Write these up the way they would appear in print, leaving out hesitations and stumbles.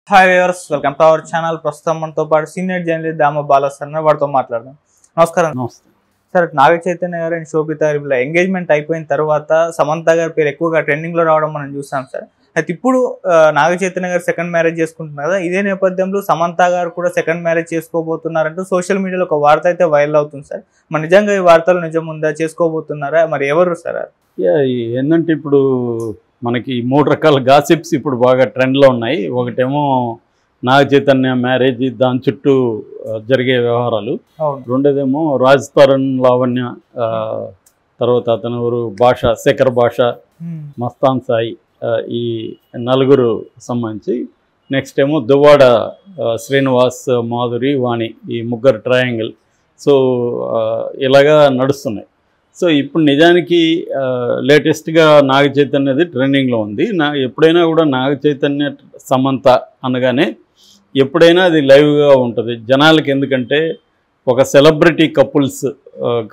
Hi viewers, welcome to our channel. ప్రస్తుతం మనతో పాటు సీనియర్ జర్నలిస్ట్ దామ బాలా సార్ వాడితో మాట్లాడదాం. నమస్కారం. నమస్తే సార్, నాగ చైతన్య గారు అండ్ శోభిత ఎంగేజ్మెంట్ అయిపోయిన తర్వాత సమంత గారి పేరు ఎక్కువగా ట్రెండింగ్ లో రావడం మనం చూసాం సార్. అయితే ఇప్పుడు నాగ చైతన్య గారు సెకండ్ మ్యారేజ్ చేసుకుంటున్నారు కదా, ఇదే నేపథ్యంలో సమంత గారు కూడా సెకండ్ మ్యారేజ్ చేసుకోబోతున్నారంటూ సోషల్ మీడియాలో ఒక వార్త అయితే వైరల్ అవుతుంది సార్. మరి నిజంగా ఈ వార్తలు నిజం ఉందా, చేసుకోబోతున్నారా, మరి ఎవరు సార్? ఏంటంటే ఇప్పుడు మనకి 3 రకాల గాసిప్స్ ఇప్పుడు బాగా ట్రెండ్లో ఉన్నాయి. ఒకటేమో నాగ చైతన్య మ్యారేజ్, దాని చుట్టూ జరిగే వ్యవహారాలు. రెండోదేమో రాజ్ తరుణ్, లావణ్య, తర్వాత అతను భాష, శేఖర్ భాష, మస్తాన్ సాయి, ఈ నలుగురు సంబంధించి. నెక్స్ట్ ఏమో దువ్వాడ శ్రీనివాస్, మాధురి, వాణి, ఈ ముగ్గురు ట్రయాంగిల్. సో ఇలాగా నడుస్తున్నాయి. సో ఇప్పుడు నిజానికి లేటెస్ట్గా నాగ చైతన్యది ట్రెండింగ్లో ఉంది. ఎప్పుడైనా కూడా నాగ చైతన్య సమంత అనగానే ఎప్పుడైనా అది లైవ్గా ఉంటుంది జనాలకి. ఎందుకంటే ఒక సెలబ్రిటీ కపుల్స్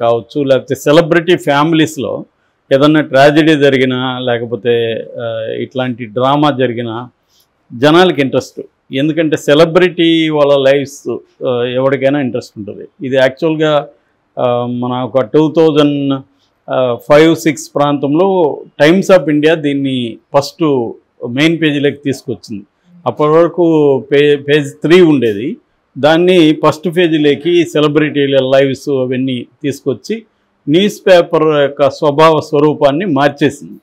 కావచ్చు, లేకపోతే సెలబ్రిటీ ఫ్యామిలీస్లో ఏదన్నా ట్రాజెడీ జరిగినా, లేకపోతే ఇట్లాంటి డ్రామా జరిగినా జనాలకి ఇంట్రెస్ట్. ఎందుకంటే సెలబ్రిటీ వాళ్ళ లైఫ్స్ ఎవరికైనా ఇంట్రెస్ట్ ఉంటుంది. ఇది యాక్చువల్గా మన ఒక 2005-06 ప్రాంతంలో టైమ్స్ ఆఫ్ ఇండియా దీన్ని ఫస్ట్ మెయిన్ పేజీలోకి తీసుకొచ్చింది. అప్పటి వరకు పేజ్ 3 ఉండేది. దాన్ని ఫస్ట్ పేజీలోకి సెలబ్రిటీల లైవ్స్ అవన్నీ తీసుకొచ్చి న్యూస్ పేపర్ యొక్క స్వభావ స్వరూపాన్ని మార్చేసింది.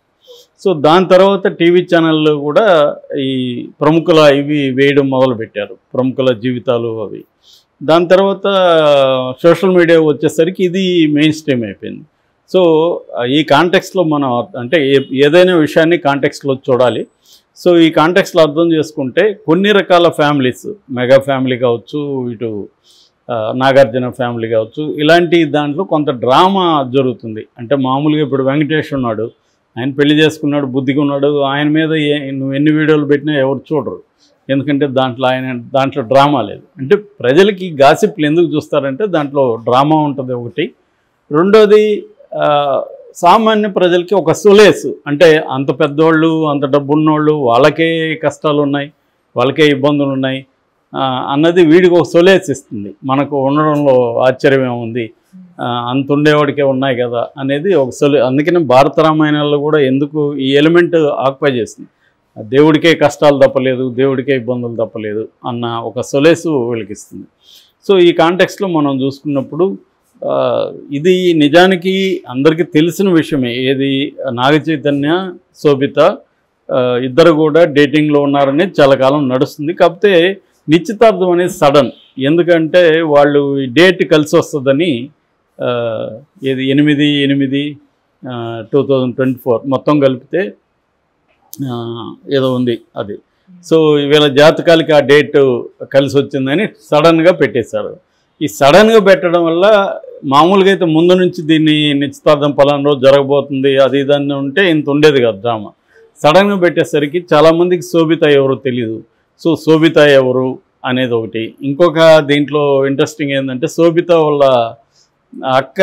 సో దాని తర్వాత టీవీ ఛానళ్ళు కూడా ఈ ప్రముఖుల ఇవి వేయడం మొదలుపెట్టారు, ప్రముఖుల జీవితాలు అవి. దాని తర్వాత సోషల్ మీడియా వచ్చేసరికి ఇది మెయిన్ స్ట్రీమ్ అయిపోయింది. సో ఈ కాంటెక్స్లో మనం అంటే ఏదైనా విషయాన్ని కాంటెక్స్లో చూడాలి. సో ఈ కాంటెక్స్లో అర్థం చేసుకుంటే కొన్ని రకాల ఫ్యామిలీస్, మెగా ఫ్యామిలీ కావచ్చు, ఇటు నాగార్జున ఫ్యామిలీ కావచ్చు, ఇలాంటి దాంట్లో కొంత డ్రామా జరుగుతుంది. అంటే మామూలుగా ఇప్పుడు వెంకటేష్ ఉన్నాడు, ఆయన పెళ్లి చేసుకున్నాడు, బుద్ధిగా ఉన్నాడు, ఆయన మీద నువ్వు ఎన్ని వీడియోలు పెట్టినా ఎవరు చూడరు. ఎందుకంటే దాంట్లో డ్రామా లేదు. అంటే ప్రజలకి గాసిప్లు ఎందుకు చూస్తారంటే దాంట్లో డ్రామా ఉంటుంది ఒకటి. రెండోది సామాన్య ప్రజలకి ఒక సులేసు. అంటే అంత పెద్దోళ్ళు, అంత డబ్బున్నోళ్ళు, వాళ్ళకే కష్టాలు ఉన్నాయి, వాళ్ళకే ఇబ్బందులు ఉన్నాయి అన్నది వీడికి ఒక సులేసు ఇస్తుంది. మనకు ఉండడంలో ఆశ్చర్యం ఏముంది, అంత ఉండేవాడికే ఉన్నాయి కదా అనేది ఒక అందుకనే భారత రామాయణాల్లో కూడా ఎందుకు ఈ ఎలిమెంట్ ఆక్యుపై చేస్తుంది. దేవుడికే కష్టాలు తప్పలేదు, దేవుడికే ఇబ్బందులు తప్పలేదు అన్న ఒక సొలేసు వెలికిస్తుంది. సో ఈ కాంటెక్స్ట్లో మనం చూసుకున్నప్పుడు ఇది నిజానికి అందరికీ తెలిసిన విషయమే. ఏది నాగ చైతన్య, శోభిత ఇద్దరు కూడా డేటింగ్లో ఉన్నారని చాలా కాలం నడుస్తుంది. కాకపోతే నిశ్చితార్థం అనేది సడన్. ఎందుకంటే వాళ్ళు ఈ డేట్ కలిసి వస్తుందని ఏది 8/8/2024 మొత్తం కలిపితే ఏదో ఉంది అది. సో వీళ్ళ జాతకాలకి ఆ డేట్ కలిసి వచ్చిందని సడన్గా పెట్టేశారు. ఈ సడన్గా పెట్టడం వల్ల మామూలుగా అయితే ముందు నుంచి దీన్ని నిశ్చితార్థం పలానా రోజు జరగబోతుంది అది ఇదని ఉంటే ఇంత ఉండేది కదా డ్రామా. సడన్గా పెట్టేసరికి చాలామందికి శోభిత ఎవరో తెలియదు. సో శోభిత ఎవరు అనేది ఒకటి. ఇంకొక దీంట్లో ఇంట్రెస్టింగ్ ఏంటంటే శోభిత వాళ్ళ అక్క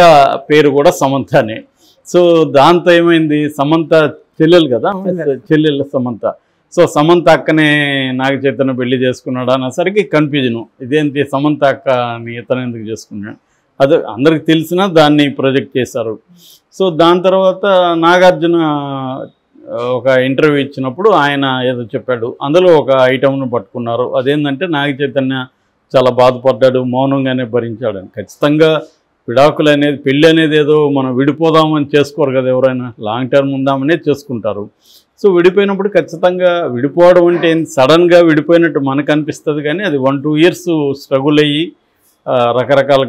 పేరు కూడా సమంతనే. సో దాంతో ఏమైంది, సమంత చెల్లెలు కదా, చెల్లెలు సమంత. సో సమంత అక్కనే నాగ చైతన్య పెళ్లి చేసుకున్నాడు అనేసరికి కన్ఫ్యూజను. ఇదేంటి సమంత అక్క అని ఇతను ఎందుకు చేసుకున్నాడు, అది అందరికి తెలిసినా దాన్ని ప్రొజెక్ట్ చేశారు. సో దాని తర్వాత నాగార్జున ఒక ఇంటర్వ్యూ ఇచ్చినప్పుడు ఆయన ఏదో చెప్పాడు, అందులో ఒక ఐటమ్ను పట్టుకున్నారు. అదేంటంటే నాగ చైతన్య చాలా బాధపడ్డాడు, మౌనంగానే భరించాడని. ఖచ్చితంగా విడాకులు అనేది, పెళ్ళి అనేది ఏదో మనం విడిపోదామని చేసుకోరు కదా, ఎవరైనా లాంగ్ టర్మ్ ఉందామనే చేసుకుంటారు. సో విడిపోయినప్పుడు ఖచ్చితంగా విడిపోవడం అంటే సడన్గా విడిపోయినట్టు మనకు అనిపిస్తుంది, కానీ అది 1-2 years స్ట్రగుల్ అయ్యి రకరకాల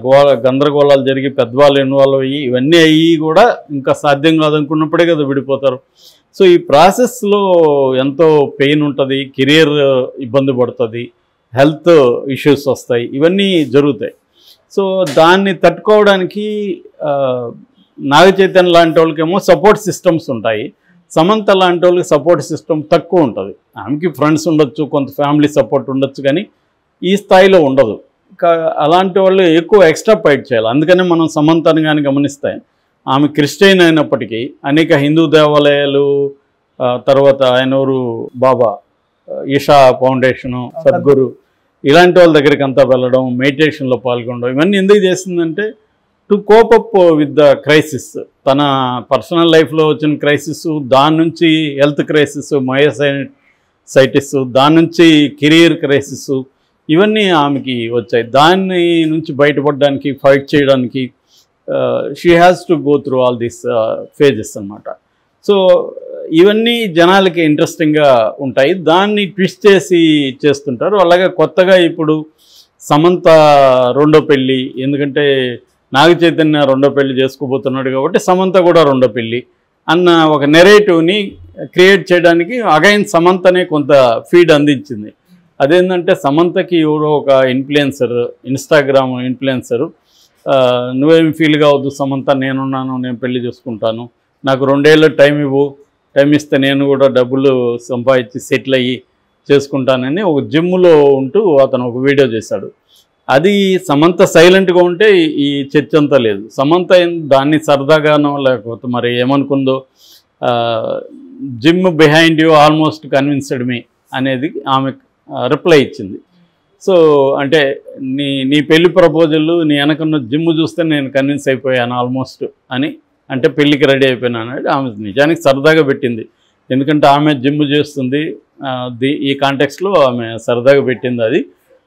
గందరగోళాలు జరిగి పెద్దవాళ్ళు ఇన్వాల్వ్ అయ్యి ఇవన్నీ అయ్యి కూడా ఇంకా సాధ్యం కాదనుకున్నప్పుడే కదా విడిపోతారు. సో ఈ ప్రాసెస్లో ఎంతో పెయిన్ ఉంటుంది, కెరియర్ ఇబ్బంది పడుతుంది, హెల్త్ ఇష్యూస్ వస్తాయి, ఇవన్నీ జరుగుతాయి. సో దాన్ని తట్టుకోవడానికి నాగ చైతన్య లాంటి వాళ్ళకేమో సపోర్ట్ సిస్టమ్స్ ఉంటాయి, సమంత లాంటి వాళ్ళకి సపోర్ట్ సిస్టమ్ తక్కువ ఉంటుంది. ఆమెకి ఫ్రెండ్స్ ఉండొచ్చు, కొంత ఫ్యామిలీ సపోర్ట్ ఉండొచ్చు, కానీ ఈ స్థాయిలో ఉండదు. అలాంటి వాళ్ళు ఎక్కువ ఎక్స్ట్రా ఫైట్ చేయాలి. అందుకనే మనం సమంతని కానీ గమనిస్తే ఆమె క్రిస్టియన్ అయినప్పటికీ అనేక హిందూ దేవాలయాలు, తర్వాత ఆయనూరు బాబా ఈషా ఫౌండేషను, సద్గురు ఇలాంటి వాళ్ళ దగ్గరికి అంతా వెళ్ళడం, మెడిటేషన్లో పాల్గొనడం, ఇవన్నీ ఎందుకు చేసిందంటే to cope up with the crisis. తన పర్సనల్ లైఫ్లో వచ్చిన క్రైసిస్, దాని నుంచి హెల్త్ క్రైసిస్, మయోసైటిస్, దాని నుంచి కెరియర్ క్రైసిస్, ఇవన్నీ ఆమెకి వచ్చాయి. దాని నుంచి బయటపడడానికి, ఫైట్ చేయడానికి she has to go through all these phases అన్నమాట. సో ఇవన్నీ జనాలకి ఇంట్రెస్టింగ్గా ఉంటాయి, దాన్ని ట్విస్ట్ చేసి చేస్తుంటారు. అలాగే కొత్తగా ఇప్పుడు సమంత రెండో పెళ్ళి, ఎందుకంటే నాగ చైతన్య రెండో పెళ్లి చేసుకోబోతున్నాడు కాబట్టి సమంత కూడా రెండో పెళ్ళి అన్న ఒక నెరేటివ్ని క్రియేట్ చేయడానికి అగైన్ సమంతనే కొంత ఫీడ్ అందించింది. అదేంటంటే సమంతకి ఎవరో ఒక ఇన్ఫ్లుయెన్సర్, ఇన్స్టాగ్రామ్ ఇన్ఫ్లుయెన్సరు, నువ్వేమి ఫీల్ కావద్దు సమంత, నేనున్నాను, నేను పెళ్లి చేసుకుంటాను, నాకు 2 ఏళ్ళ టైం ఇవ్వు, టైం ఇస్తే నేను కూడా డబ్బులు సంపాదించి సెటిల్ అయ్యి చేసుకుంటానని ఒక జిమ్లో ఉంటూ అతను ఒక వీడియో చేశాడు. అది సమంత సైలెంట్గా ఉంటే ఈ చర్చ అంతా లేదు. సమంత దాన్ని సరదాగానో లేకపోతే మరి ఏమనుకుందో, Jim behind you almost convinced me అనేది ఆమె రిప్లై ఇచ్చింది. సో అంటే నీ పెళ్లి ప్రపోజల్, నీ వెనకన్న జిమ్ చూస్తే నేను కన్విన్స్ అయిపోయాను ఆల్మోస్ట్ అని, అంటే పెళ్ళికి రెడీ అయిపోయినా అనేది ఆమె నిజానికి సరదాగా పెట్టింది. ఎందుకంటే ఆమె జిమ్ చేస్తుంది, ఈ కాంటెక్స్లో ఆమె సరదాగా పెట్టింది అది.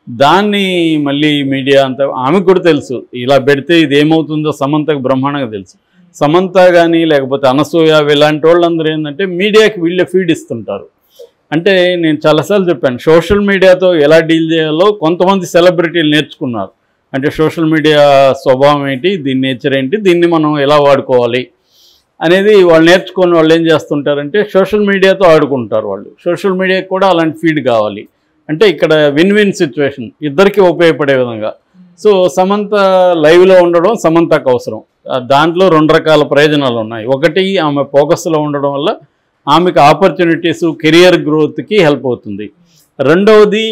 దాన్ని మళ్ళీ మీడియా అంతా ఆమెకు కూడా తెలుసు, ఇలా పెడితే ఇది ఏమవుతుందో సమంతకు బ్రహ్మాండంగా తెలుసు. సమంత కానీ లేకపోతే అనసూయ ఇలాంటి వాళ్ళందరూ ఏంటంటే మీడియాకి వీళ్ళే ఫీడ్ ఇస్తుంటారు. అంటే నేను చాలాసార్లు చెప్పాను, సోషల్ మీడియాతో ఎలా డీల్ చేయాలో కొంతమంది సెలబ్రిటీలు నేర్చుకున్నారు. అంటే సోషల్ మీడియా స్వభావం ఏంటి, దీని నేచర్ ఏంటి, దీన్ని మనం ఎలా వాడుకోవాలి అనేది వాళ్ళు నేర్చుకొని వాళ్ళు ఏం చేస్తుంటారంటే సోషల్ మీడియాతో ఆడుకుంటారు. వాళ్ళు సోషల్ మీడియాకి కూడా అలాంటి ఫీడ్ కావాలి. అంటే ఇక్కడ విన్ విన్ సిచ్యువేషన్, ఇద్దరికి ఉపయోగపడే విధంగా. సో సమంత లైవ్లో ఉండడం సమంతకు అవసరం. దాంట్లో 2 రకాల ప్రయోజనాలు ఉన్నాయి. ఒకటి, ఆమె ఫోకస్లో ఉండడం వల్ల ఆమెకు ఆపర్చునిటీస్, కెరియర్ గ్రోత్కి హెల్ప్ అవుతుంది. రెండవది,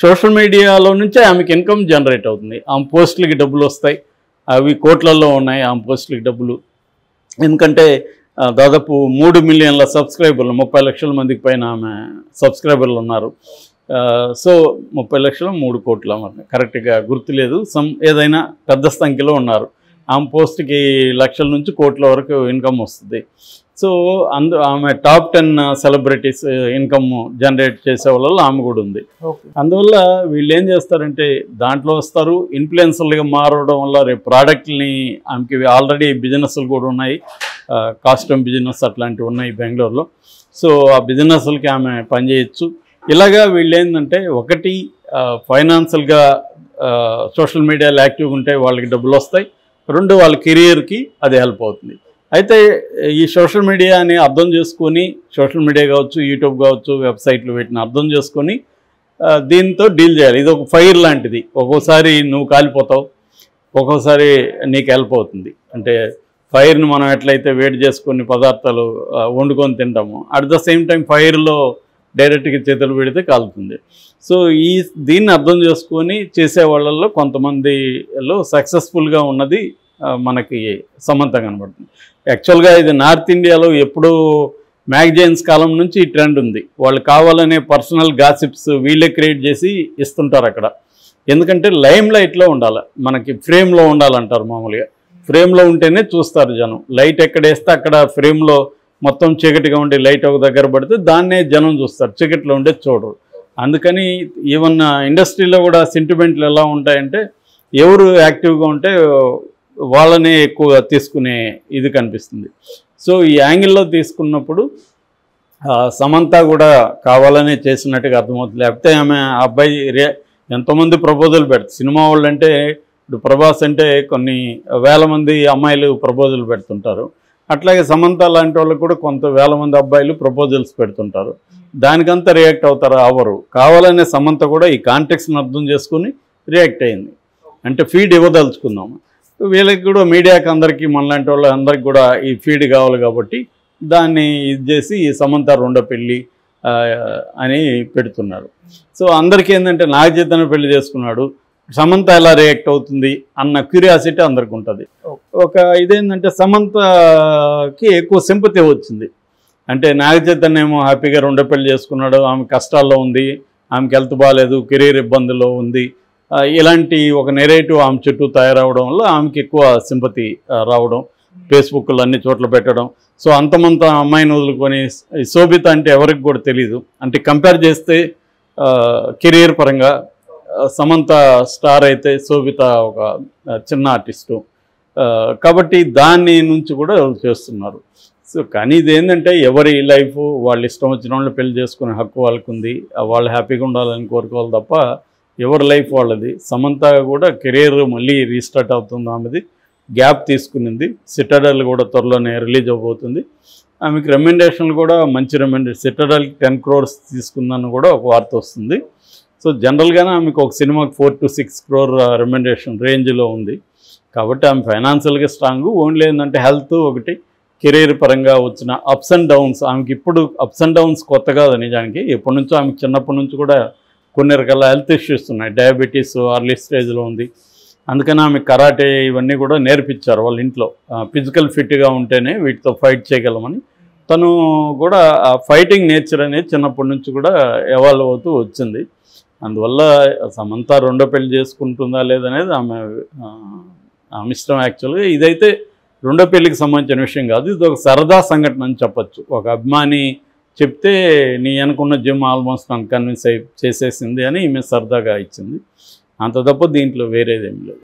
సోషల్ మీడియాలో నుంచే ఆమెకి ఇన్కమ్ జనరేట్ అవుతుంది. ఆమె పోస్టులకి డబ్బులు వస్తాయి, అవి కోట్లలో ఉన్నాయి ఆమె పోస్టులకి డబ్బులు. ఎందుకంటే దాదాపు 3 మిలియన్ల సబ్స్క్రైబర్లు, 30 లక్షల మందికి పైన ఆమె సబ్స్క్రైబర్లు ఉన్నారు. సో 30 లక్షలు 3 కోట్ల మరి కరెక్ట్గా గుర్తులేదు, ఏదైనా పెద్ద సంఖ్యలో ఉన్నారు. ఆమె పోస్ట్కి లక్షల నుంచి కోట్ల వరకు ఇన్కమ్ వస్తుంది. సో ఆమె టాప్ 10 సెలబ్రిటీస్ ఇన్కమ్ జనరేట్ చేసే వాళ్ళలో ఆమె కూడా ఉంది. అందువల్ల వీళ్ళు ఏం చేస్తారంటే దాంట్లో వస్తారు, ఇన్ఫ్లుయెన్సర్లుగా మారడం వల్ల రేపు ప్రోడక్ట్ని ఆమెకి ఆల్రెడీ బిజినెస్లు కూడా ఉన్నాయి, కాస్ట్యూమ్ బిజినెస్ అట్లాంటివి ఉన్నాయి బెంగళూరులో. సో ఆ బిజినెస్లకి ఆమె పనిచేయచ్చు. ఇలాగా వీళ్ళు ఏంటంటే ఒకటి ఫైనాన్షియల్గా సోషల్ మీడియాలో యాక్టివ్గా ఉంటే వాళ్ళకి డబ్బులు వస్తాయి, 2 వాళ్ళ కెరియర్కి అది హెల్ప్ అవుతుంది. అయితే ఈ సోషల్ మీడియాని అర్థం చేసుకొని, సోషల్ మీడియా కావచ్చు, యూట్యూబ్ కావచ్చు, వెబ్సైట్లు వీటిని అర్థం చేసుకొని దీంతో డీల్ చేయాలి. ఇది ఒక ఫైర్ లాంటిది, ఒక్కోసారి నువ్వు కాలిపోతావు, ఒక్కోసారి నీకు హెల్ప్ అవుతుంది. అంటే ఫైర్ని మనం ఎట్లయితే వేడి చేసుకొని పదార్థాలు వండుకొని తింటాము, అట్ ద సేమ్ టైం ఫైర్లో డైరెక్ట్గా చేతులు పెడితే కాలుతుంది. సో దీన్ని అర్థం చేసుకొని చేసే వాళ్ళల్లో కొంతమందిలో సక్సెస్ఫుల్గా ఉన్నది మనకి సమంత కనబడుతుంది. యాక్చువల్గా ఇది నార్త్ ఇండియాలో ఎప్పుడూ మ్యాగజైన్స్ కాలం నుంచి ఈ ట్రెండ్ ఉంది. వాళ్ళు కావాలనే పర్సనల్ గాసిప్స్ వీళ్ళే క్రియేట్ చేసి ఇస్తుంటారు అక్కడ. ఎందుకంటే లైమ్ లైట్లో ఉండాలి, మనకి ఫ్రేమ్లో ఉండాలంటారు మామూలుగా. ఫ్రేమ్లో ఉంటేనే చూస్తారు జనం. లైట్ ఎక్కడ వేస్తే అక్కడ ఫ్రేమ్లో మొత్తం చీకటిగా ఉండి లైట్ ఒక దగ్గర పడితే దాన్నే జనం చూస్తారు, చీకటిలో ఉండే చూడరు. అందుకని ఈవెన్ ఇండస్ట్రీలో కూడా సెంటిమెంట్లు ఎలా ఉంటాయంటే ఎవరు యాక్టివ్గా ఉంటే వాళ్ళనే ఎక్కువగా తీసుకునే ఇది కనిపిస్తుంది. సో ఈ యాంగిల్లో తీసుకున్నప్పుడు సమంత కూడా కావాలనే చేసినట్టుగా అర్థమవుతుంది. లేకపోతే ఆమె అబ్బాయి ఎంతోమంది ప్రపోజల్ పెడతారు. సినిమా వాళ్ళు అంటే ఇప్పుడు ప్రభాస్ అంటే కొన్ని వేల మంది అమ్మాయిలు ప్రపోజల్ పెడుతుంటారు. అట్లాగే సమంత లాంటి వాళ్ళకు కూడా కొంత వేల మంది అబ్బాయిలు ప్రపోజల్స్ పెడుతుంటారు. దానికంతా రియాక్ట్ అవుతారు అవరు. కావాలనే సమంత కూడా ఈ కాంటెక్స్ని అర్థం చేసుకుని రియాక్ట్ అయింది. అంటే ఫీడ్ ఇవ్వదలుచుకుందాము, వీళ్ళకి కూడా మీడియాకి అందరికీ మనలాంటి వాళ్ళు అందరికి కూడా ఈ ఫీడ్ కావాలి కాబట్టి దాన్ని ఇది చేసి సమంత రెండో పెళ్ళి అని పెడుతున్నారు. సో అందరికీ ఏంటంటే నాగ చైతన్య పెళ్లి చేసుకున్నాడు, సమంత ఎలా రియాక్ట్ అవుతుంది అన్న క్యూరియాసిటీ అందరికి ఉంటుంది. ఒక ఇదేంటంటే సమంతకి ఎక్కువ సింపతి వచ్చింది. అంటే నాగ చైతన్య ఏమో హ్యాపీగా రెండో పెళ్లి చేసుకున్నాడు, ఆమె కష్టాల్లో ఉంది, ఆమెకి హెల్త్ బాగాలేదు, కెరీర్ ఇబ్బందుల్లో ఉంది, ఇలాంటి ఒక నెరేటివ్ ఆమె చుట్టూ తయారవడం వల్ల ఆమెకి ఎక్కువ సింపతి రావడం, ఫేస్బుక్లో అన్ని చోట్ల పెట్టడం. సో అంతమంత అమ్మాయిని వదులుకొని శోభిత అంటే ఎవరికి కూడా తెలియదు. అంటే కంపేర్ చేస్తే కెరీర్ పరంగా సమంత స్టార్ అయితే శోభిత ఒక చిన్న ఆర్టిస్టు, కాబట్టి దాని నుంచి కూడా చేస్తున్నారు. సో కానీ ఇదేంటంటే ఎవరి లైఫ్ వాళ్ళు ఇష్టం వచ్చిన వాళ్ళు పెళ్లి చేసుకునే హక్కు వాళ్ళకు ఉంది, వాళ్ళు హ్యాపీగా ఉండాలని కోరుకోవాలి తప్ప ఎవరి లైఫ్ వాళ్ళది. సమంత కూడా కెరీర్ మళ్ళీ రీస్టార్ట్ అవుతుంది, ఆమెది గ్యాప్ తీసుకునింది. సిటాడల్ కూడా త్వరలోనే రిలీజ్ అవబోతుంది. ఆమెకి రెమ్యునరేషన్లు కూడా మంచి రెమ్యునరేషన్, సిటాడల్కి 10 crores తీసుకుందని కూడా ఒక వార్త వస్తుంది. సో జనరల్గానే ఆమెకు ఒక సినిమాకి 4 to 6 crore రెమ్యునరేషన్ రేంజ్లో ఉంది. కాబట్టి ఆమె ఫైనాన్షియల్గా స్ట్రాంగ్. ఓన్లీ ఏంటంటే హెల్త్ ఒకటి, కెరీర్ పరంగా వచ్చిన అప్స్ అండ్ డౌన్స్. ఆమెకి ఇప్పుడు అప్స్ అండ్ డౌన్స్ కొత్త కాదు నిజానికి, ఎప్పటి నుంచో ఆమెకి చిన్నప్పటి నుంచి కూడా కొన్ని రకాల హెల్త్ ఇష్యూస్ ఉన్నాయి. డయాబెటీస్ అర్లీ స్టేజ్లో ఉంది. అందుకని ఆమె కరాటే ఇవన్నీ కూడా నేర్పించారు వాళ్ళ ఇంట్లో. ఫిజికల్ ఫిట్గా ఉంటేనే వీటితో ఫైట్ చేయగలమని. తను కూడా ఆ ఫైటింగ్ నేచర్ అనేది చిన్నప్పటి నుంచి కూడా ఎవాల్వ్ అవుతూ వచ్చింది. అందువల్ల సమంత రెండో పెళ్లి చేసుకుంటుందా లేదనేది ఆమె ఇష్టం. యాక్చువల్గా ఇదైతే రెండో పెళ్లికి సంబంధించిన విషయం కాదు, ఇది ఒక సరదా సంఘటన అని చెప్పచ్చు. ఒక అభిమాని చెప్తే నీ అనుకున్న జిమ్ ఆల్మోస్ట్ నన్ను కన్విన్స్ చేసేసింది అని ఈమె సరదాగా ఇచ్చింది. అంత తప్ప దీంట్లో వేరేదేం లేదు.